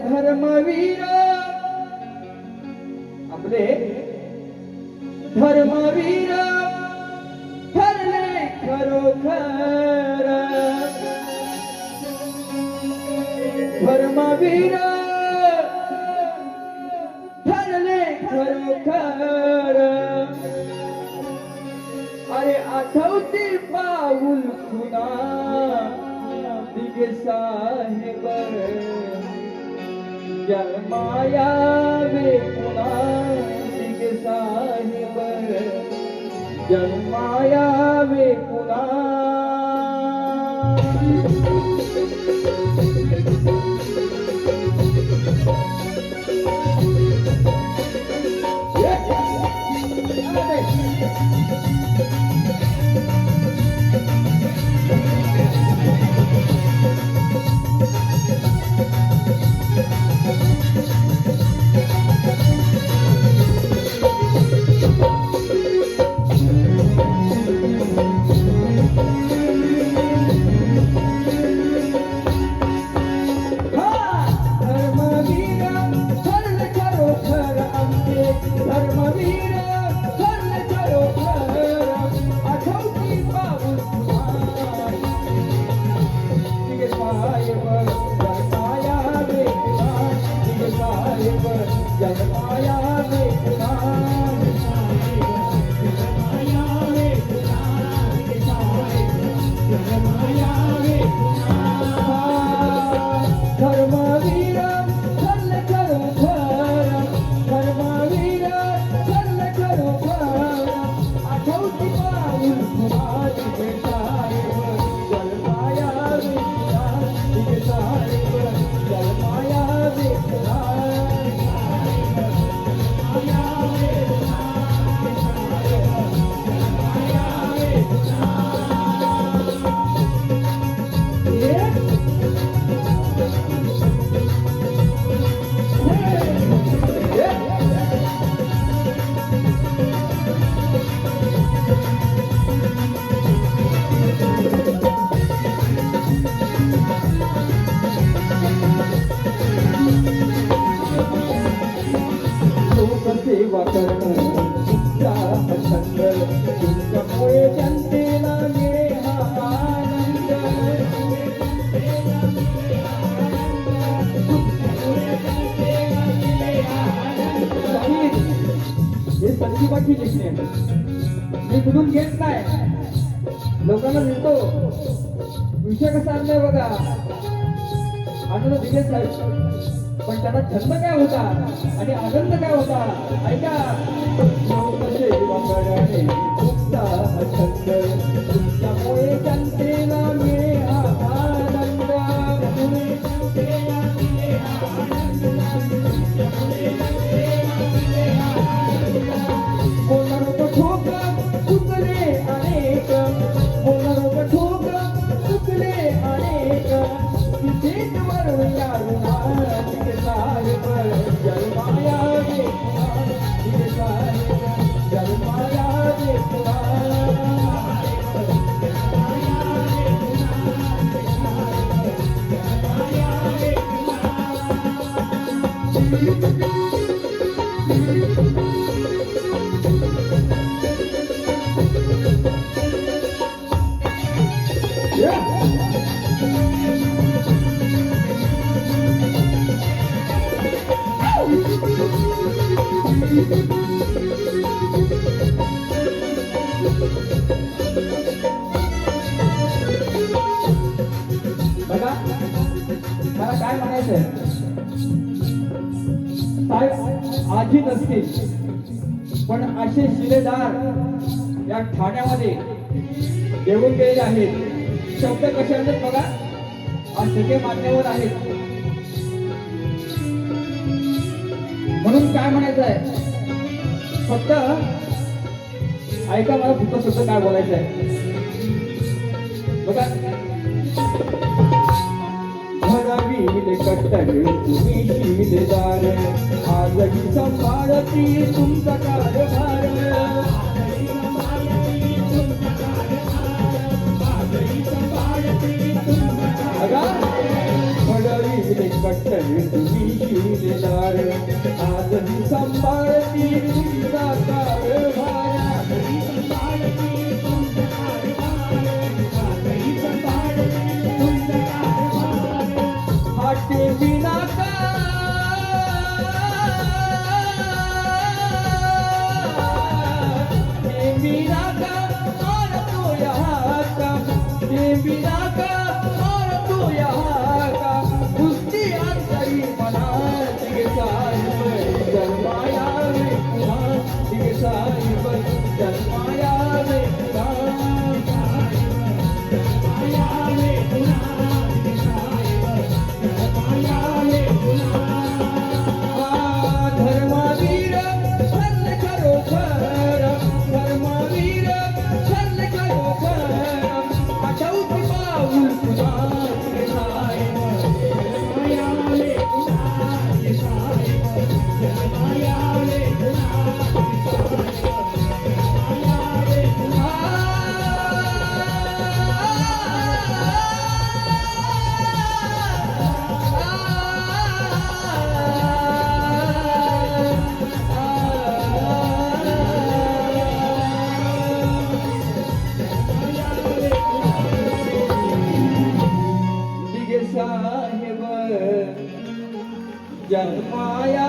धर्मवीर आपले धर्मवीर ठरले खरोखर धर्मवीर ठरले खरोखर अरे आठवते पाऊल खुना दिगे साहेब जन्माया वे पुन्हा दिगे साहेब जन्माया वे पुन्हा सेवा करणं तुमचा छंद तुमच्यामुळे जनतेला मिळे हा आनंद हे संजीवाची लेखणी आहे मी कुठून घेत नाही लोकांना मिळतो विषय कसा आणलाय बघा आता तो दिलेच नाही पण त्याचा छंद काय होता आणि आनंद काय होता ऐका छंद तुमच्यामुळे जनतेला मिळे हा आनंद बोलणार ठोक चुकले अनेक बोलणार ठोक चुकले अनेक तिथेच वरवया बघा मला काय म्हणायचंय साहेब आजी नसतील पण असे शिलेदार या ठाण्यामध्ये येऊन गेलेले आहेत शब्द कसे आहेत बघा आज सगळे मान्यवर आहेत म्हणून काय म्हणायचं आहे फक्त ऐका मला फक्त शब्द काय बोलायचं आहे बघा घरावील कट्टरे तुम्ही शिलेदार आजही संभाळती तुमचा कारभार घरावील कट्टर तुम्ही शिलेदार आजही सांभाळती तुमचा कारभार हाटे बिना का हे बिना का और तो यहाँ का हे बिना का और तो यहाँ का उसकी अंतरी मना दिगे साहिब जन्माया रे पुन्हा दिगे साहिब जन्माया रे धर्मवीर छल खरोखर धर्मवीर छल खरोखर आठवती पाऊल तुझा दिगे साहिब जन्माया रे पुन्हा दिगे साहिब जन्माया रे दिगे साहिब जन्माया